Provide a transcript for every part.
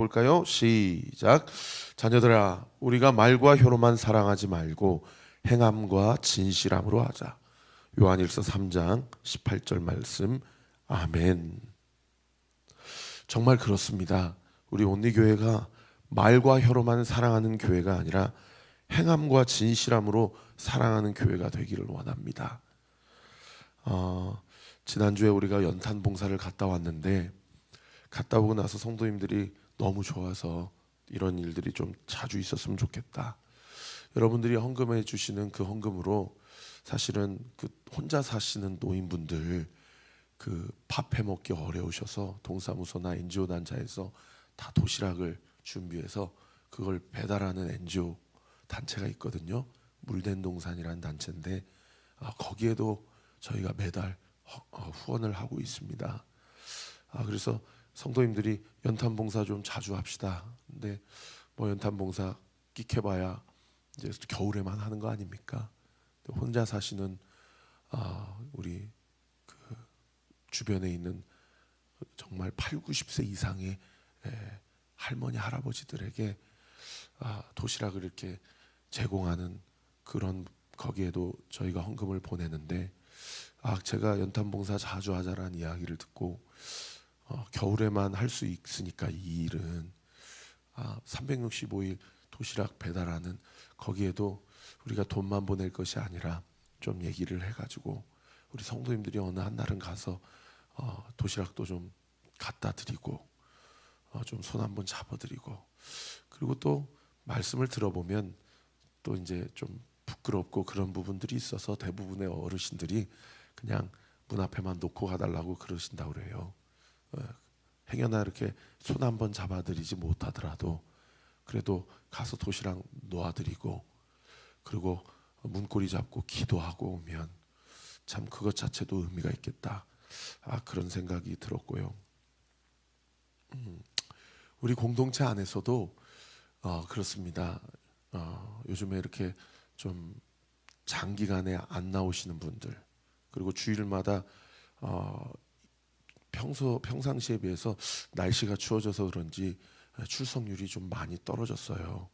볼까요? 시작. 자녀들아, 우리가 말과 혀로만 사랑하지 말고 행함과 진실함으로 하자. 요한일서 3장 18절 말씀. 아멘. 정말 그렇습니다. 우리 온리교회가 말과 혀로만 사랑하는 교회가 아니라 행함과 진실함으로 사랑하는 교회가 되기를 원합니다. 지난주에 우리가 연탄 봉사를 갔다 왔는데, 갔다 오고 나서 성도님들이 너무 좋아서 이런 일들이 좀 자주 있었으면 좋겠다. 여러분들이 헌금해 주시는 그 헌금으로 사실은 그 혼자 사시는 노인분들 그 밥 해 먹기 어려우셔서 동사무소나 NGO 단체에서 다 도시락을 준비해서 그걸 배달하는 NGO 단체가 있거든요. 물된 동산이라는 단체인데 거기에도 저희가 매달 후원을 하고 있습니다. 그래서 성도님들이 연탄 봉사 좀 자주 합시다. 근데 뭐 연탄 봉사 끼켜봐야 이제 겨울에만 하는 거 아닙니까? 혼자 사시는 우리 그 주변에 있는 정말 8, 90세 이상의 할머니 할아버지들에게 도시락을 이렇게 제공하는 그런 거기에도 저희가 헌금을 보내는데 제가 연탄 봉사 자주 하자라는 이야기를 듣고 겨울에만 할 수 있으니까 이 일은 365일 도시락 배달하는 거기에도 우리가 돈만 보낼 것이 아니라 좀 얘기를 해가지고 우리 성도님들이 어느 한 날은 가서 도시락도 좀 갖다 드리고 좀 손 한번 잡아드리고, 그리고 또 말씀을 들어보면 또 이제 좀 부끄럽고 그런 부분들이 있어서 대부분의 어르신들이 그냥 문 앞에만 놓고 가달라고 그러신다고 그래요. 행여나 이렇게 손 한번 잡아드리지 못하더라도 그래도 가서 도시락 놓아드리고 그리고 문고리 잡고 기도하고 오면 참 그것 자체도 의미가 있겠다. 그런 생각이 들었고요. 우리 공동체 안에서도 그렇습니다. 요즘에 이렇게 좀 장기간에 안 나오시는 분들, 그리고 주일마다 평상시에 비해서 날씨가 추워져서 그런지 출석률이 좀 많이 떨어졌어요.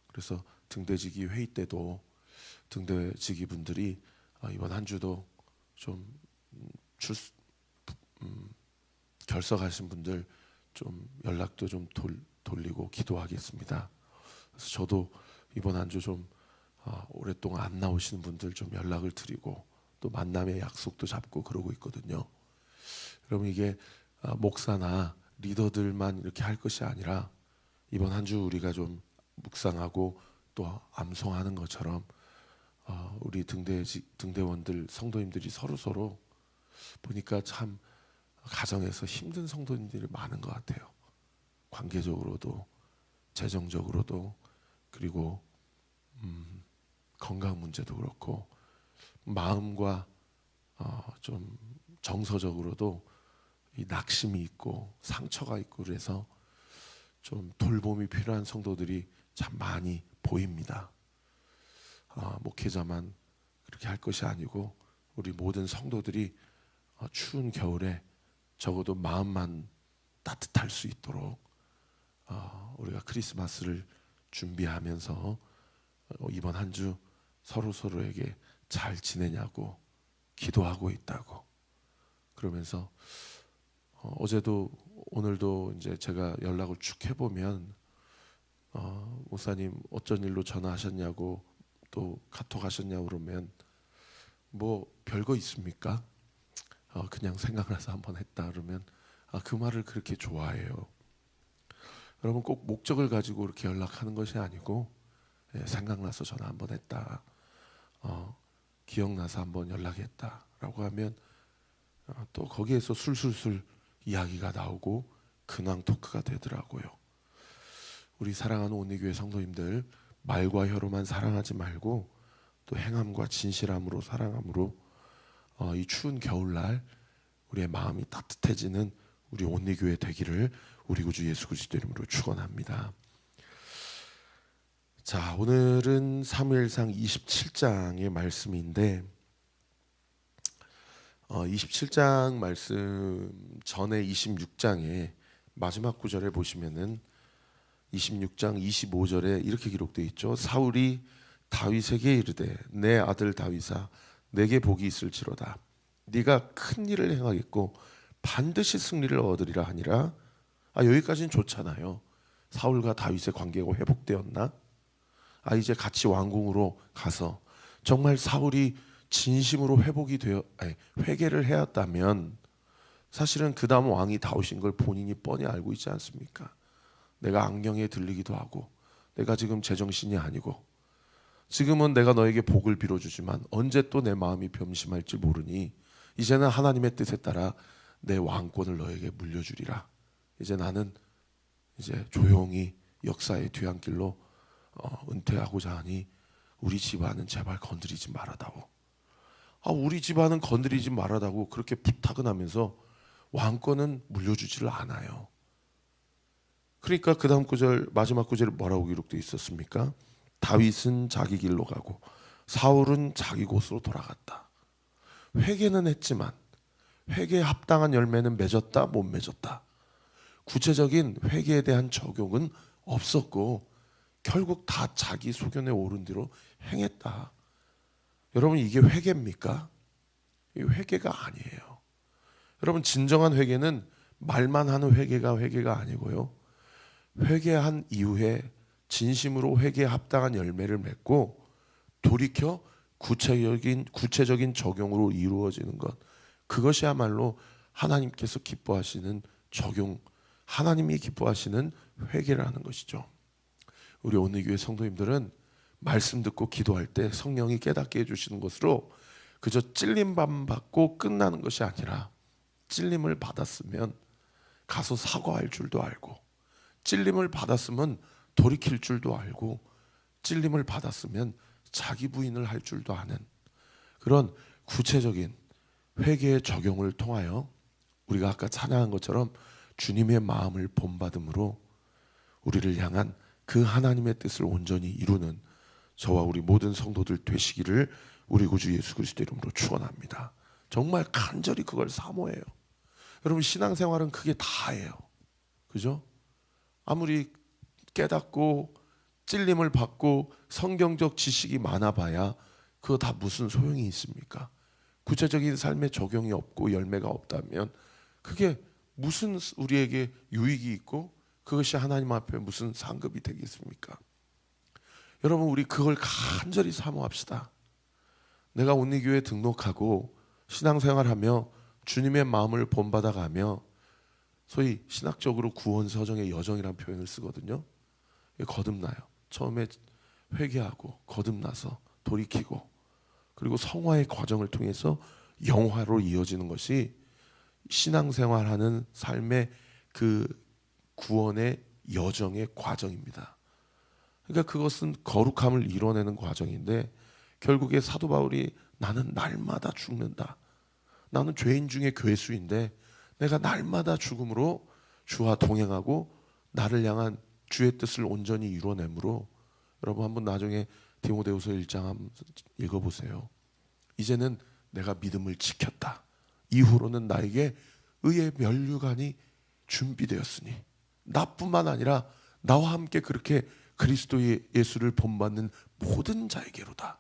그래서 등대지기 회의 때도 등대지기 분들이 이번 한 주도 좀 결석하신 분들 좀 연락도 좀 돌리고 기도하겠습니다. 그래서 저도 이번 한 주 좀 오랫동안 안 나오시는 분들 좀 연락을 드리고 또 만남의 약속도 잡고 그러고 있거든요. 그럼 이게 목사나 리더들만 이렇게 할 것이 아니라 이번 한 주 우리가 좀 묵상하고 또 암송하는 것처럼 우리 등대원들 성도님들이 서로 보니까 참 가정에서 힘든 성도님들이 많은 것 같아요. 관계적으로도 재정적으로도 그리고 건강 문제도 그렇고 마음과 좀 정서적으로도 이 낙심이 있고 상처가 있고 그래서 좀 돌봄이 필요한 성도들이 참 많이 보입니다. 목회자만 그렇게 할 것이 아니고 우리 모든 성도들이 추운 겨울에 적어도 마음만 따뜻할 수 있도록 우리가 크리스마스를 준비하면서 이번 한 주 서로에게 잘 지내냐고 기도하고 있다고 그러면서 어제도 오늘도 이제 제가 연락을 쭉 해보면 목사님 어쩐 일로 전화하셨냐고 또 카톡 하셨냐고 그러면 뭐 별거 있습니까? 그냥 생각나서 한번 했다 그러면 그 말을 그렇게 좋아해요. 여러분 꼭 목적을 가지고 이렇게 연락하는 것이 아니고 생각나서 전화 한번 했다, 기억나서 한번 연락했다라고 하면 또 거기에서 술술술 이야기가 나오고 근황 토크가 되더라고요. 우리 사랑하는 온리교회 성도님들, 말과 혀로만 사랑하지 말고 또 행함과 진실함으로 사랑함으로 이 추운 겨울날 우리의 마음이 따뜻해지는 우리 온리교회 되기를 우리 구주 예수 그리스도 이름으로 축원합니다. 자, 오늘은 사무엘상 27장의 말씀인데 27장 말씀 전에 26장에 마지막 구절에 보시면은 26장 25절에 이렇게 기록되어 있죠. 사울이 다윗에게 이르되 내 아들 다윗아 내게 복이 있을지로다. 네가 큰 일을 행하겠고 반드시 승리를 얻으리라 하니라. 여기까지는 좋잖아요. 사울과 다윗의 관계가 회복되었나? 이제 같이 왕궁으로 가서 정말 사울이 진심으로 회개를 해왔다면 사실은 그 다음 왕이 다윗인 걸 본인이 뻔히 알고 있지 않습니까? 내가 악령에 들리기도 하고 내가 지금 제정신이 아니고 지금은 내가 너에게 복을 빌어주지만 언제 또 내 마음이 변심할지 모르니 이제는 하나님의 뜻에 따라 내 왕권을 너에게 물려주리라. 이제 나는 이제 조용히 역사의 뒤안길로 은퇴하고자 하니 우리 집안은 제발 건드리지 말아다오. 우리 집안은 건드리지 말아다오 그렇게 부탁은 하면서 왕권은 물려주지를 않아요. 그러니까 그 다음 구절 마지막 구절에 뭐라고 기록되어 있었습니까? 다윗은 자기 길로 가고 사울은 자기 곳으로 돌아갔다. 회개는 했지만 회개에 합당한 열매는 맺었다 못 맺었다. 구체적인 회개에 대한 적용은 없었고 결국 다 자기 소견에 오른 대로 행했다. 여러분 이게 회개입니까? 이게 회개가 아니에요. 여러분 진정한 회개는 말만 하는 회개가 아니고요. 회개한 이후에 진심으로 회개에 합당한 열매를 맺고 돌이켜 구체적인 적용으로 이루어지는 것, 그것이야말로 하나님께서 기뻐하시는 적용, 하나님이 기뻐하시는 회개라는 것이죠. 우리 오늘 교회 성도님들은 말씀 듣고 기도할 때 성령이 깨닫게 해주시는 것으로 그저 찔림만 받고 끝나는 것이 아니라 찔림을 받았으면 가서 사과할 줄도 알고, 찔림을 받았으면 돌이킬 줄도 알고, 찔림을 받았으면 자기 부인을 할 줄도 아는 그런 구체적인 회개의 적용을 통하여 우리가 아까 찬양한 것처럼 주님의 마음을 본받음으로 우리를 향한 그 하나님의 뜻을 온전히 이루는 저와 우리 모든 성도들 되시기를 우리 구주 예수 그리스도 이름으로 축원합니다. 정말 간절히 그걸 사모해요. 여러분 신앙생활은 그게 다예요. 그죠? 아무리 깨닫고 찔림을 받고 성경적 지식이 많아봐야 그거 다 무슨 소용이 있습니까? 구체적인 삶에 적용이 없고 열매가 없다면 그게 무슨 우리에게 유익이 있고 그것이 하나님 앞에 무슨 상급이 되겠습니까? 여러분 우리 그걸 간절히 사모합시다. 내가 온리교회에 등록하고 신앙생활하며 주님의 마음을 본받아가며 소위 신학적으로 구원서정의 여정이라는 표현을 쓰거든요. 거듭나요. 처음에 회개하고 거듭나서 돌이키고 그리고 성화의 과정을 통해서 영화로 이어지는 것이 신앙생활하는 삶의 그 구원의 여정의 과정입니다. 그러니까 그것은 거룩함을 이뤄내는 과정인데 결국에 사도 바울이 나는 날마다 죽는다. 나는 죄인 중에 괴수인데 내가 날마다 죽음으로 주와 동행하고 나를 향한 주의 뜻을 온전히 이뤄내므로 여러분 한번 나중에 디모데후서 1장 한번 읽어보세요. 이제는 내가 믿음을 지켰다. 이후로는 나에게 의의 면류관이 준비되었으니 나뿐만 아니라 나와 함께 그렇게 그리스도의 예수를 본받는 모든 자에게로다.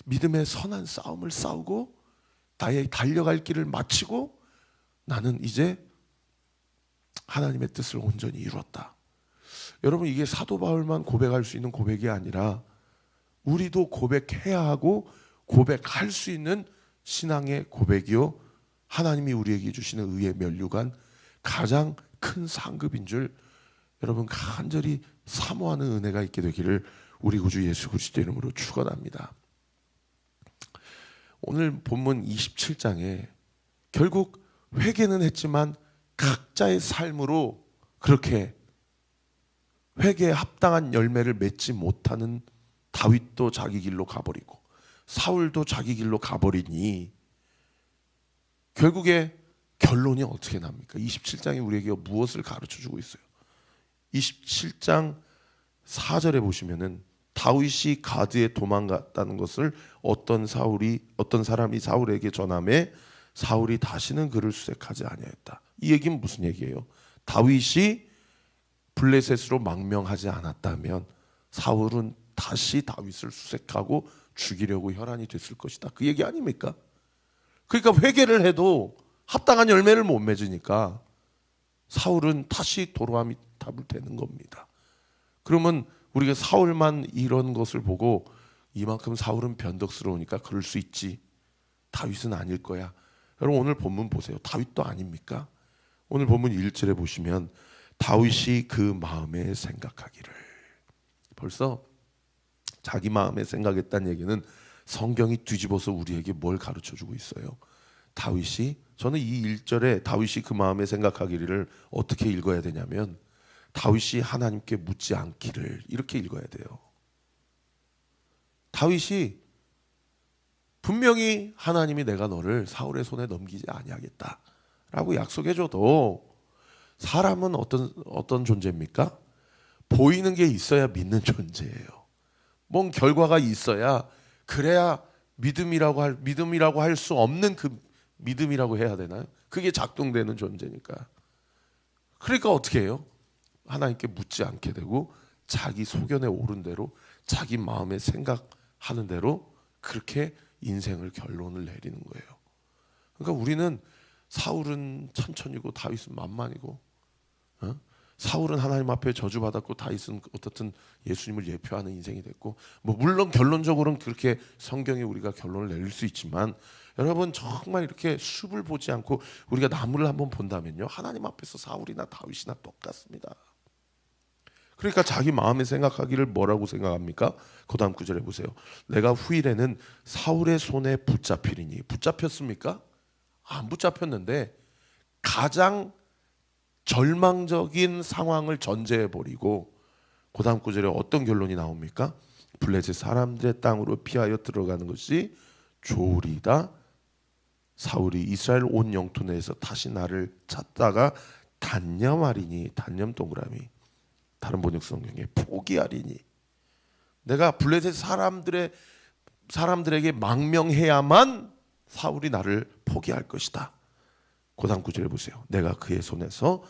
믿음의 선한 싸움을 싸우고 나의 달려갈 길을 마치고 나는 이제 하나님의 뜻을 온전히 이뤘다. 여러분 이게 사도 바울만 고백할 수 있는 고백이 아니라 우리도 고백해야 하고 고백할 수 있는 신앙의 고백이요 하나님이 우리에게 주시는 의의 면류관 가장 큰 상급인 줄 여러분 간절히 사모하는 은혜가 있게 되기를 우리 구주 예수 그리스도 이름으로 축원합니다. 오늘 본문 27장에 결국 회개는 했지만 각자의 삶으로 그렇게 회개에 합당한 열매를 맺지 못하는 다윗도 자기 길로 가버리고 사울도 자기 길로 가버리니 결국에 결론이 어떻게 납니까? 27장이 우리에게 무엇을 가르쳐주고 있어요? 27장 4절에 보시면은 다윗이 가드에 도망갔다는 것을 어떤 사람이 사울에게 전함에 사울이 다시는 그를 수색하지 아니하였다. 이 얘기는 무슨 얘기예요? 다윗이 블레셋으로 망명하지 않았다면 사울은 다시 다윗을 수색하고 죽이려고 혈안이 됐을 것이다. 그 얘기 아닙니까? 그러니까 회개를 해도 합당한 열매를 못 맺으니까 사울은 다시 도로함이 답을 되는 겁니다. 그러면 우리가 사울만 이런 것을 보고 이만큼 사울은 변덕스러우니까 그럴 수 있지, 다윗은 아닐 거야. 여러분 오늘 본문 보세요. 다윗도 아닙니까? 오늘 본문 1절에 보시면 다윗이 그 마음에 생각하기를, 벌써 자기 마음에 생각했다는 얘기는 성경이 뒤집어서 우리에게 뭘 가르쳐주고 있어요? 다윗이, 저는 이 1절에 다윗이 그 마음에 생각하기를 어떻게 읽어야 되냐면 다윗이 하나님께 묻지 않기를, 이렇게 읽어야 돼요. 다윗이 분명히 하나님이 내가 너를 사울의 손에 넘기지 아니하겠다라고 약속해줘도 사람은 어떤 존재입니까? 보이는 게 있어야 믿는 존재예요. 뭔 결과가 있어야, 그래야 믿음이라고 할 수 없는 그 믿음이라고 해야 되나요? 그게 작동되는 존재니까. 그러니까 어떻게 해요? 하나님께 묻지 않게 되고 자기 소견에 오른 대로 자기 마음에 생각하는 대로 그렇게 인생을 결론을 내리는 거예요. 그러니까 우리는 사울은 천천히고 다윗은 만만이고, 사울은 하나님 앞에 저주받았고 다윗은 어떻든 예수님을 예표하는 인생이 됐고, 뭐 물론 결론적으로는 그렇게 성경에 우리가 결론을 내릴 수 있지만, 여러분 정말 이렇게 숲을 보지 않고 우리가 나무를 한번 본다면요, 하나님 앞에서 사울이나 다윗이나 똑같습니다. 그러니까 자기 마음에 생각하기를 뭐라고 생각합니까? 그 다음 구절에 보세요. 내가 후일에는 사울의 손에 붙잡히리니. 붙잡혔습니까? 안 붙잡혔는데 가장 절망적인 상황을 전제해버리고 그 다음 구절에 어떤 결론이 나옵니까? 블레셋 사람들의 땅으로 피하여 들어가는 것이 좋으리다. 사울이 이스라엘 온 영토 내에서 다시 나를 찾다가 단념하리니, 단념 동그라미, 다른 번역 성경에 포기하리니, 내가 블레셋 사람들에게 망명해야만 사울이 나를 포기할 것이다. 그 다음 구절에 보세요. 내가 그의 손에서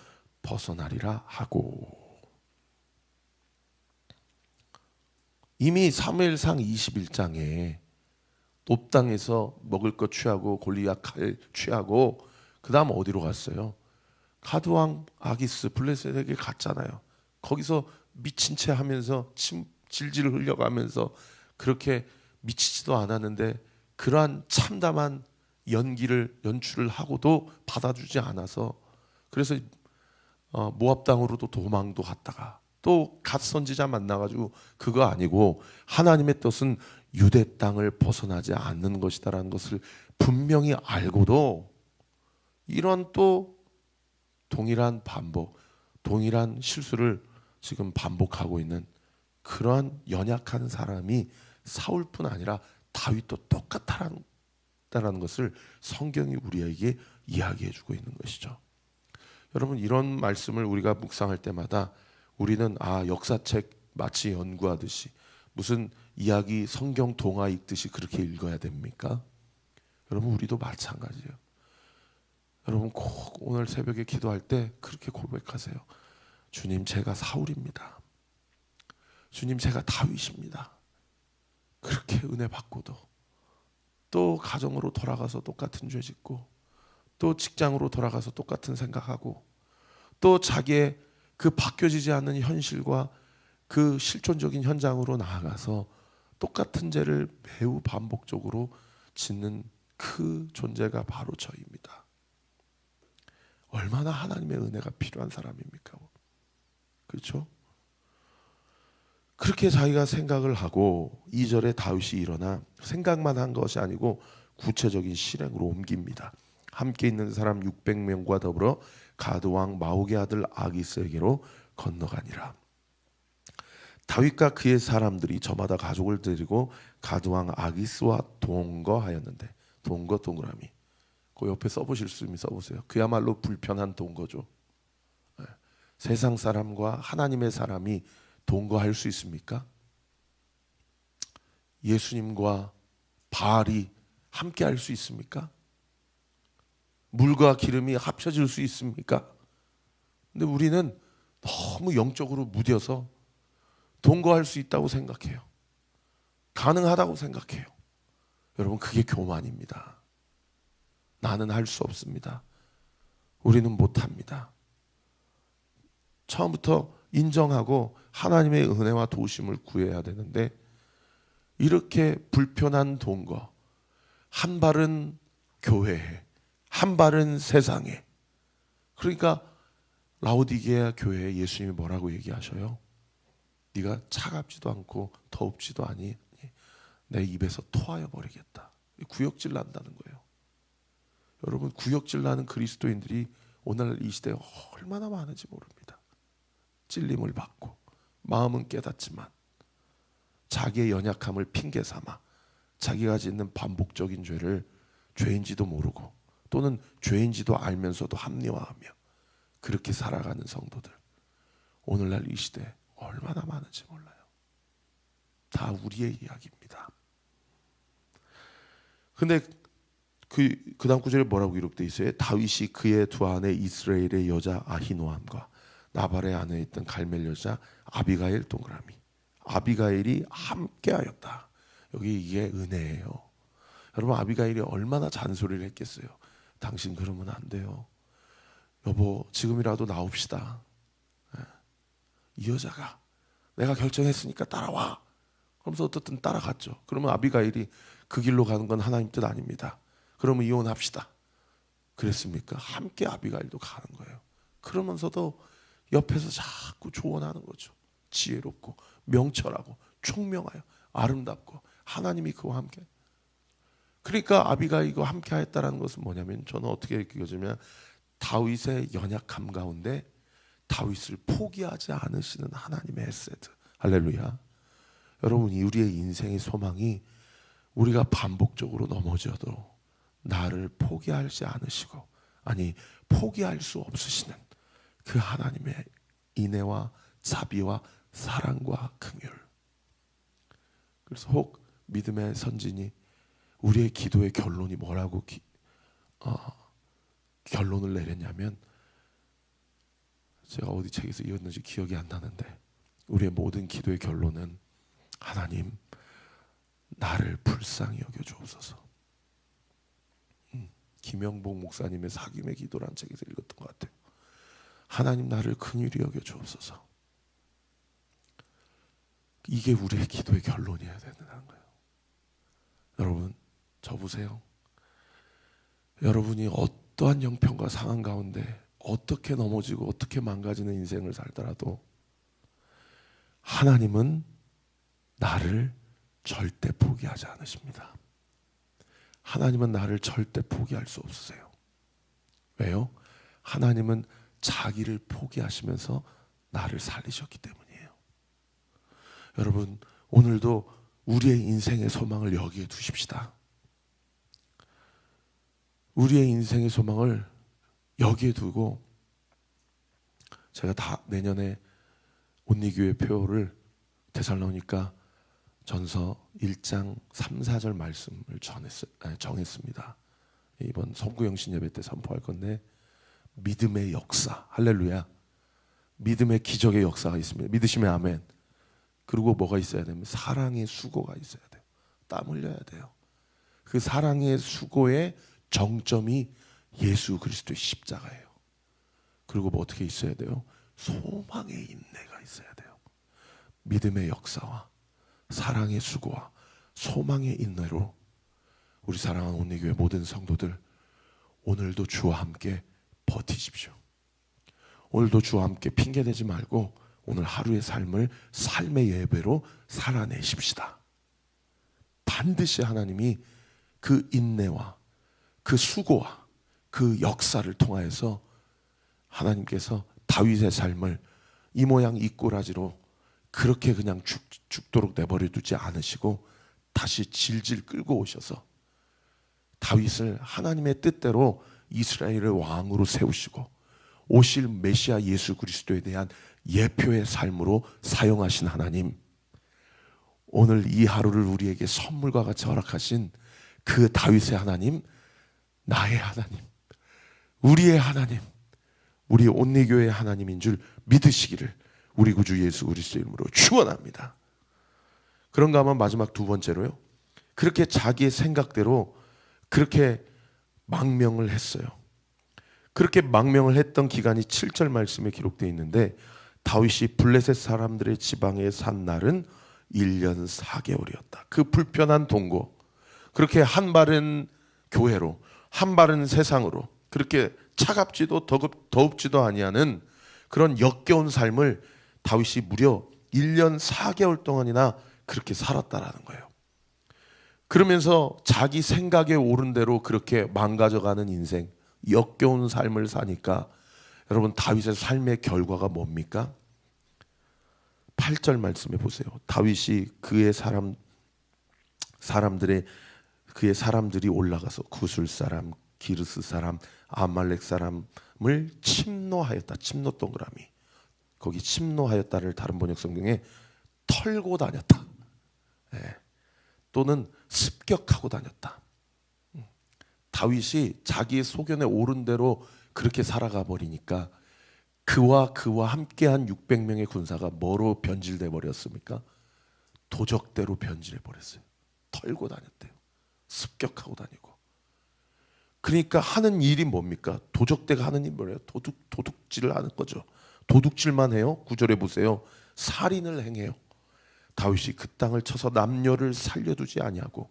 벗어나리라 하고. 이미 사무엘상 21장에 높 땅에서 먹을 것 취하고 골리앗 칼 취하고 그 다음 어디로 갔어요? 가드왕 아기스 블레셋에게 갔잖아요. 거기서 미친 체 하면서 침 질질 흘려가면서 그렇게 미치지도 않았는데 그러한 참담한 연출을 하고도 받아주지 않아서, 그래서 모압 땅으로도 도망도 갔다가 또 갓 선지자 만나가지고 그거 아니고 하나님의 뜻은 유대 땅을 벗어나지 않는 것이다라는 것을 분명히 알고도 이런 또 동일한 동일한 실수를 지금 반복하고 있는 그러한 연약한 사람이 사울뿐 아니라 다윗도 똑같다라는 것을 성경이 우리에게 이야기해주고 있는 것이죠. 여러분 이런 말씀을 우리가 묵상할 때마다 우리는 역사책 마치 연구하듯이 무슨 이야기 성경 동화 읽듯이 그렇게 읽어야 됩니까? 여러분 우리도 마찬가지예요. 여러분 꼭 오늘 새벽에 기도할 때 그렇게 고백하세요. 주님 제가 사울입니다. 주님 제가 다윗입니다. 그렇게 은혜 받고도 또 가정으로 돌아가서 똑같은 죄 짓고 또 직장으로 돌아가서 똑같은 생각하고 또 자기의 그 바뀌어지지 않는 현실과 그 실존적인 현장으로 나아가서 똑같은 죄를 매우 반복적으로 짓는 그 존재가 바로 저입니다. 얼마나 하나님의 은혜가 필요한 사람입니까? 그렇죠? 그렇게 자기가 생각을 하고 2절에 다윗이 일어나 생각만 한 것이 아니고 구체적인 실행으로 옮깁니다. 함께 있는 사람 600명과 더불어 가드왕 마옥의 아들 아기스에게로 건너가니라. 다윗과 그의 사람들이 저마다 가족을 데리고 가드왕 아기스와 동거하였는데, 동거 동그라미, 그 옆에 써보실 수 있으면 써보세요. 그야말로 불편한 동거죠. 세상 사람과 하나님의 사람이 동거할 수 있습니까? 예수님과 바알이 함께 할 수 있습니까? 물과 기름이 합쳐질 수 있습니까? 근데 우리는 너무 영적으로 무뎌서 동거할 수 있다고 생각해요. 가능하다고 생각해요. 여러분, 그게 교만입니다. 나는 할 수 없습니다. 우리는 못합니다. 처음부터 인정하고 하나님의 은혜와 도우심을 구해야 되는데, 이렇게 불편한 동거, 한 발은 교회에, 한 발은 세상에. 그러니까 라오디게아 교회에 예수님이 뭐라고 얘기하셔요? 네가 차갑지도 않고 더웁지도 아니 내 입에서 토하여 버리겠다. 구역질 난다는 거예요. 여러분, 구역질 나는 그리스도인들이 오늘 이 시대에 얼마나 많은지 모릅니다. 찔림을 받고 마음은 깨닫지만 자기의 연약함을 핑계 삼아 자기가 짓는 반복적인 죄를 죄인지도 모르고 또는 죄인지도 알면서도 합리화하며 그렇게 살아가는 성도들, 오늘날 이 시대에 얼마나 많은지 몰라요. 다 우리의 이야기입니다. 근데 그 다음 구절에 뭐라고 기록되어 있어요? 다윗이 그의 두 아내 이스라엘의 여자 아히노함과 나발의 아내에 있던 갈멜 여자 아비가일 동그라미, 아비가일이 함께하였다. 여기 이게 은혜예요. 여러분, 아비가일이 얼마나 잔소리를 했겠어요. 당신 그러면 안 돼요. 여보, 지금이라도 나옵시다. 이 여자가 내가 결정했으니까 따라와. 그러면서 어떻든 따라갔죠. 그러면 아비가일이 그 길로 가는 건 하나님 뜻 아닙니다. 그러면 이혼합시다. 그랬습니까? 함께 아비가일도 가는 거예요. 그러면서도 옆에서 자꾸 조언하는 거죠. 지혜롭고 명철하고 총명하여 아름답고 하나님이 그와 함께. 그러니까 아비가일과 함께 하였다는 것은 뭐냐면, 저는 어떻게 느껴지면 다윗의 연약함 가운데 다윗을 포기하지 않으시는 하나님의 헤세드. 할렐루야. 여러분, 우리의 인생의 소망이 우리가 반복적으로 넘어져도 나를 포기하지 않으시고, 아니 포기할 수 없으시는 그 하나님의 인애와 자비와 사랑과 긍휼. 그래서 혹 믿음의 선진이 우리의 기도의 결론이 뭐라고 결론을 내렸냐면, 제가 어디 책에서 읽었는지 기억이 안 나는데, 우리의 모든 기도의 결론은 하나님, 나를 불쌍히 여겨 주옵소서. 김영복 목사님의 사귐의 기도라는 책에서 읽었던 것 같아요. 하나님, 나를 긍휼히 여겨 주옵소서. 이게 우리의 기도의 결론이어야 된다는 거예요. 여러분, 저 보세요. 여러분이 어떠한 형편과 상황 가운데 어떻게 넘어지고 어떻게 망가지는 인생을 살더라도 하나님은 나를 절대 포기하지 않으십니다. 하나님은 나를 절대 포기할 수 없으세요. 왜요? 하나님은 자기를 포기하시면서 나를 살리셨기 때문이에요. 여러분, 오늘도 우리의 인생의 소망을 여기에 두십시다. 우리의 인생의 소망을 여기에 두고, 제가 다 내년에 온리교회 표를 데살로니가 전서 1장 3, 4절 말씀을 정했습니다. 이번 성구영신 예배 때 선포할 건데, 믿음의 역사, 할렐루야, 믿음의 기적의 역사가 있습니다. 믿으시면 아멘. 그리고 뭐가 있어야 되면 사랑의 수고가 있어야 돼요. 땀 흘려야 돼요. 그 사랑의 수고의 정점이 예수 그리스도의 십자가예요. 그리고 뭐 어떻게 있어야 돼요? 소망의 인내가 있어야 돼요. 믿음의 역사와 사랑의 수고와 소망의 인내로 우리 사랑하는 온리교회 모든 성도들, 오늘도 주와 함께 버티십시오. 오늘도 주와 함께 핑계대지 말고 오늘 하루의 삶을 삶의 예배로 살아내십시다. 반드시 하나님이 그 인내와 그 수고와 그 역사를 통하여서 하나님께서 다윗의 삶을 이 모양 이 꼬라지로 그렇게 그냥 죽도록 내버려 두지 않으시고 다시 질질 끌고 오셔서 다윗을 하나님의 뜻대로 이스라엘의 왕으로 세우시고 오실 메시아 예수 그리스도에 대한 예표의 삶으로 사용하신 하나님, 오늘 이 하루를 우리에게 선물과 같이 허락하신 그 다윗의 하나님, 나의 하나님, 우리의 하나님, 우리 온리교회의 하나님인 줄 믿으시기를 우리 구주 예수 그리스도 이름으로 축원합니다. 그런가 하면 마지막 두 번째로요, 그렇게 자기의 생각대로 그렇게 망명을 했어요. 그렇게 망명을 했던 기간이 7절 말씀에 기록되어 있는데, 다윗이 블레셋 사람들의 지방에 산 날은 1년 4개월이었다. 그 불편한 동거, 그렇게 한 발은 교회로 한 발은 세상으로, 그렇게 차갑지도 더웁지도 아니하는 그런 역겨운 삶을 다윗이 무려 1년 4개월 동안이나 그렇게 살았다라는 거예요. 그러면서 자기 생각에 옳은 대로 그렇게 망가져가는 인생, 역겨운 삶을 사니까 여러분, 다윗의 삶의 결과가 뭡니까? 8절 말씀해 보세요. 다윗이 그의 사람들이 올라가서 구술 사람, 기르스 사람, 아말렉 사람을 침노하였다. 침노 동그라미. 거기 침노하였다를 다른 번역 성경에 털고 다녔다. 네. 또는 습격하고 다녔다. 다윗이 자기의 소견에 옳은 대로 그렇게 살아가 버리니까 그와 함께한 600명의 군사가 뭐로 변질돼 버렸습니까? 도적대로 변질해 버렸어요. 털고 다녔대요. 습격하고 다니고. 그러니까 하는 일이 뭡니까? 도적대가 하는 일이 뭐예요? 도둑질을 하는 거죠. 도둑질만 해요? 9절에 보세요. 살인을 행해요. 다윗이 그 땅을 쳐서 남녀를 살려두지 아니하고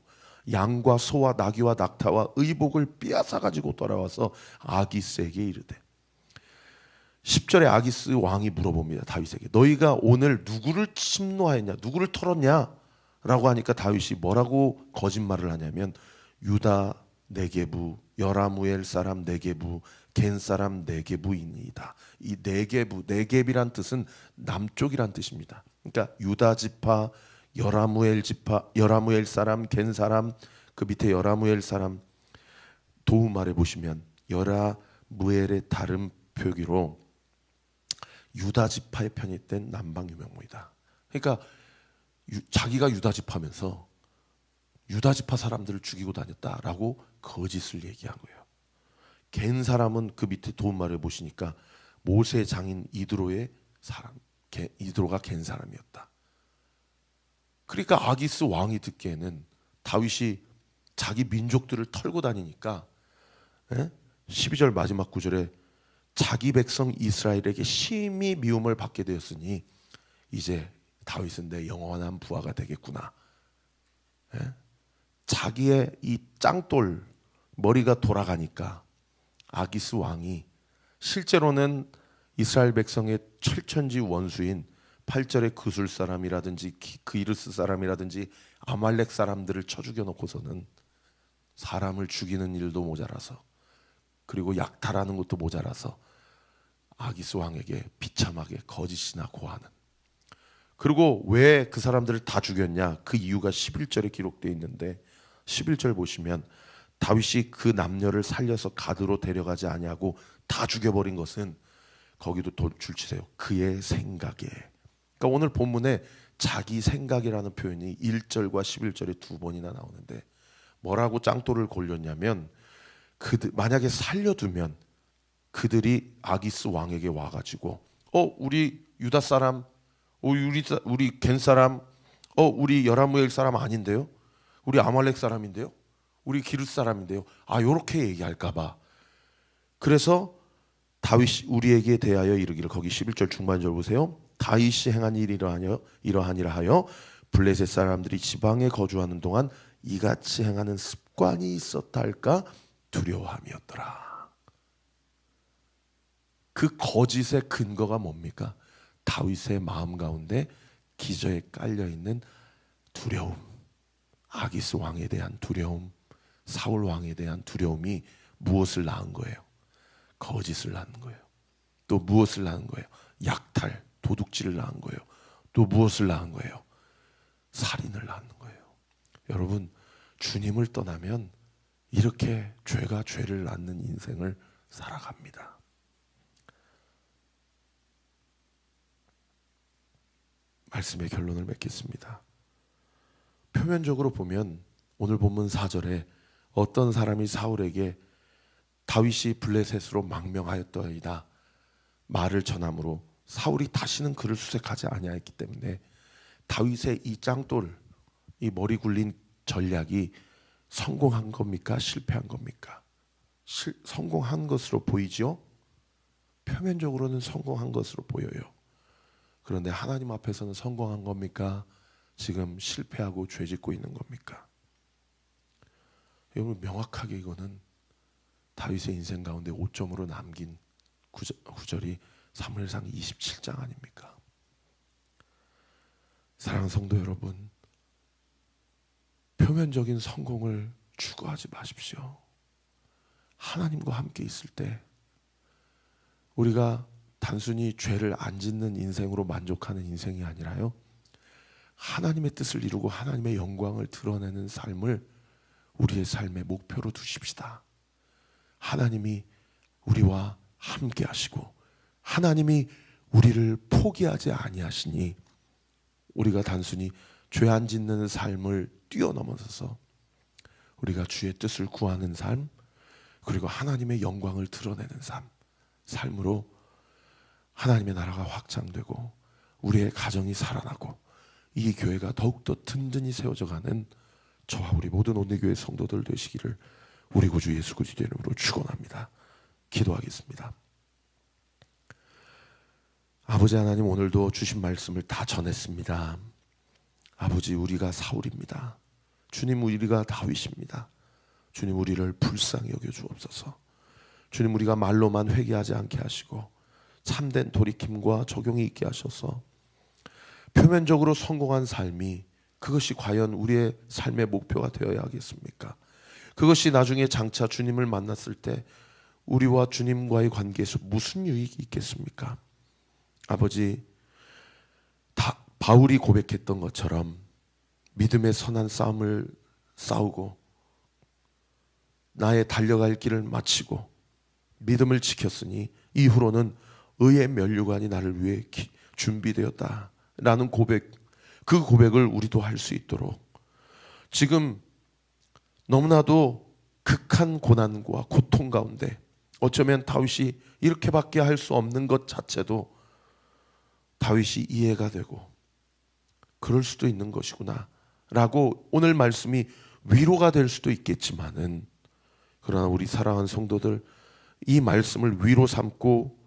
양과 소와 나귀와 낙타와 의복을 빼앗아 가지고 돌아와서 아기스에게 이르되, 10절에 아기스 왕이 물어봅니다. 다윗에게 너희가 오늘 누구를 침노하였냐, 누구를 털었냐 라고 하니까 다윗이 뭐라고 거짓말을 하냐면, 유다 네게부, 여라무엘 사람 네게부, 겐 사람 네게부이니이다. 이 네겝이란 뜻은 남쪽이란 뜻입니다. 그러니까 유다 지파, 여라무엘 지파, 여라무엘 사람, 겐 사람, 그 밑에 여라무엘 사람, 도우말에 보시면 여라무엘의 다른 표기로 유다 지파에 편입된 남방 유명무이다. 그러니까 자기가 유다 지파면서 유다 지파 사람들을 죽이고 다녔다라고 거짓을 얘기한 거예요. 겐 사람은 그 밑에 도움말을 보시니까 모세 장인 이드로의 사람, 이드로가 겐 사람이었다. 그러니까 아기스 왕이 듣기에는 다윗이 자기 민족들을 털고 다니니까 12절 마지막 구절에 자기 백성 이스라엘에게 심히 미움을 받게 되었으니 이제 다윗은 내 영원한 부하가 되겠구나. 자기의 이 짱돌 머리가 돌아가니까 아기스 왕이 실제로는 이스라엘 백성의 철천지 원수인 8절의 그술 사람이라든지 그이르스 사람이라든지 아말렉 사람들을 쳐 죽여놓고서는 사람을 죽이는 일도 모자라서, 그리고 약탈하는 것도 모자라서 아기스 왕에게 비참하게 거짓이나 고하는. 그리고 왜 그 사람들을 다 죽였냐, 그 이유가 11절에 기록되어 있는데, 11절 보시면 다윗이 그 남녀를 살려서 가드로 데려가지 아니하고 다 죽여버린 것은, 거기도 줄 치세요, 그의 생각에. 그러니까 오늘 본문에 자기 생각이라는 표현이 1절과 11절에 두 번이나 나오는데, 뭐라고 짱돌을 골렸냐면, 만약에 살려두면 그들이 아기스 왕에게 와가지고 우리 유다 사람, 우리 겐 사람, 우리 여라무엘 사람 아닌데요, 우리 아말렉 사람인데요, 우리 기르스 사람인데요, 요렇게 얘기할까봐. 그래서 다윗이 우리에게 대하여 이르기를, 거기 11절 중반절 보세요. 다윗이 행한 일이 이러하니라 하여 블레셋 사람들이 지방에 거주하는 동안 이같이 행하는 습관이 있었다 할까 두려워함이었더라. 그 거짓의 근거가 뭡니까? 다윗의 마음 가운데 기저에 깔려있는 두려움, 아기스 왕에 대한 두려움, 사울 왕에 대한 두려움이 무엇을 낳은 거예요? 거짓을 낳은 거예요. 또 무엇을 낳은 거예요? 약탈, 도둑질을 낳은 거예요. 또 무엇을 낳은 거예요? 살인을 낳는 거예요. 여러분, 주님을 떠나면 이렇게 죄가 죄를 낳는 인생을 살아갑니다. 말씀의 결론을 맺겠습니다. 표면적으로 보면 오늘 본문 4절에 어떤 사람이 사울에게 다윗이 블레셋으로 망명하였더이다 말을 전함으로 사울이 다시는 그를 수색하지 아니하였기 때문에 다윗의 이 짱돌, 이 머리 굴린 전략이 성공한 겁니까? 실패한 겁니까? 성공한 것으로 보이죠? 표면적으로는 성공한 것으로 보여요. 그런데 하나님 앞에서는 성공한 겁니까? 지금 실패하고 죄짓고 있는 겁니까? 여러분, 명확하게 이거는 다윗의 인생 가운데 오점으로 남긴 구절이 사무엘상 27장 아닙니까? 사랑하는 성도 여러분, 표면적인 성공을 추구하지 마십시오. 하나님과 함께 있을 때 우리가 단순히 죄를 안 짓는 인생으로 만족하는 인생이 아니라요, 하나님의 뜻을 이루고 하나님의 영광을 드러내는 삶을 우리의 삶의 목표로 두십시다. 하나님이 우리와 함께 하시고 하나님이 우리를 포기하지 아니하시니 우리가 단순히 죄 안 짓는 삶을 뛰어넘어서서 우리가 주의 뜻을 구하는 삶, 그리고 하나님의 영광을 드러내는 삶으로 하나님의 나라가 확장되고 우리의 가정이 살아나고 이 교회가 더욱더 든든히 세워져가는 저와 우리 모든 온대교회 성도들 되시기를 우리 구주 예수 그리스도의 이름으로 축원합니다. 기도하겠습니다. 아버지 하나님, 오늘도 주신 말씀을 다 전했습니다. 아버지, 우리가 사울입니다. 주님, 우리가 다윗입니다. 주님, 우리를 불쌍히 여겨 주옵소서. 주님, 우리가 말로만 회개하지 않게 하시고 참된 돌이킴과 적용이 있게 하셔서 표면적으로 성공한 삶이 그것이 과연 우리의 삶의 목표가 되어야 하겠습니까? 그것이 나중에 장차 주님을 만났을 때 우리와 주님과의 관계에서 무슨 유익이 있겠습니까? 아버지, 바울이 고백했던 것처럼 믿음의 선한 싸움을 싸우고 나의 달려갈 길을 마치고 믿음을 지켰으니 이후로는 의의 면류관이 나를 위해 준비되었다라는 고백, 그 고백을 우리도 할 수 있도록 지금 너무나도 극한 고난과 고통 가운데 어쩌면 다윗이 이렇게밖에 할 수 없는 것 자체도 다윗이 이해가 되고 그럴 수도 있는 것이구나 라고 오늘 말씀이 위로가 될 수도 있겠지만은, 그러나 우리 사랑하는 성도들, 이 말씀을 위로 삼고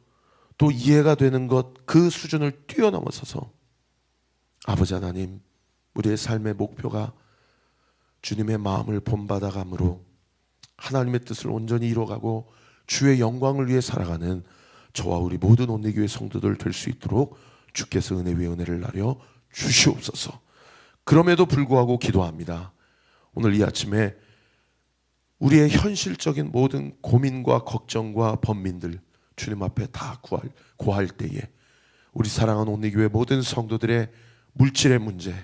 또 이해가 되는 것, 그 수준을 뛰어넘어서서 아버지 하나님, 우리의 삶의 목표가 주님의 마음을 본받아감으로 하나님의 뜻을 온전히 이뤄가고 주의 영광을 위해 살아가는 저와 우리 모든 온대교회 성도들 될 수 있도록 주께서 은혜 위에 은혜를 나려 주시옵소서. 그럼에도 불구하고 기도합니다. 오늘 이 아침에 우리의 현실적인 모든 고민과 걱정과 번민들 주님 앞에 다 고할 때에 우리 사랑하는 온대교회 모든 성도들의 물질의 문제,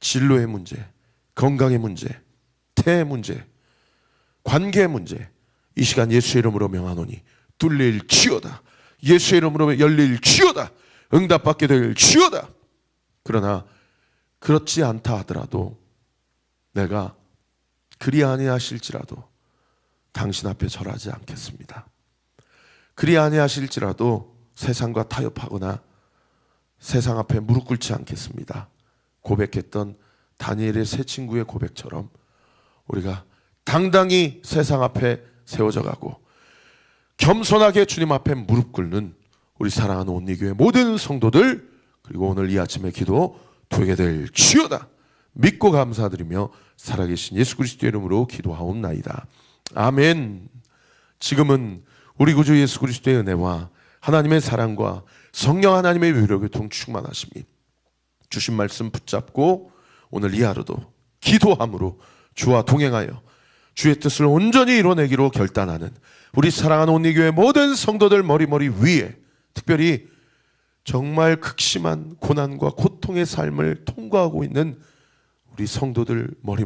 진로의 문제, 건강의 문제, 태의 문제, 관계의 문제, 이 시간 예수의 이름으로 명하노니 뚫릴지어다. 예수의 이름으로 열릴지어다. 응답받게 될지어다. 그러나 그렇지 않다 하더라도, 내가 그리 아니하실지라도 당신 앞에 절하지 않겠습니다. 그리 아니하실지라도 세상과 타협하거나 세상 앞에 무릎 꿇지 않겠습니다. 고백했던 다니엘의 세 친구의 고백처럼 우리가 당당히 세상 앞에 세워져 가고 겸손하게 주님 앞에 무릎 꿇는 우리 사랑하는 온리교회 모든 성도들, 그리고 오늘 이 아침의 기도 되게 될지어다 믿고 감사드리며 살아계신 예수 그리스도의 이름으로 기도하옵나이다. 아멘. 지금은 우리 구주 예수 그리스도의 은혜와 하나님의 사랑과 성령 하나님의 위로교통 충만하심이 주신 말씀 붙잡고 오늘 이 하루도 기도함으로 주와 동행하여 주의 뜻을 온전히 이뤄내기로 결단하는 우리 사랑하는 온리교회 모든 성도들 머리 위에, 특별히 정말 극심한 고난과 고통의 삶을 통과하고 있는 우리 성도들 머리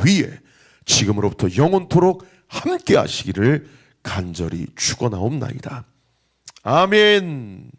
위에 지금으로부터 영원토록 함께 하시기를 간절히 축원하옵나이다. 아멘.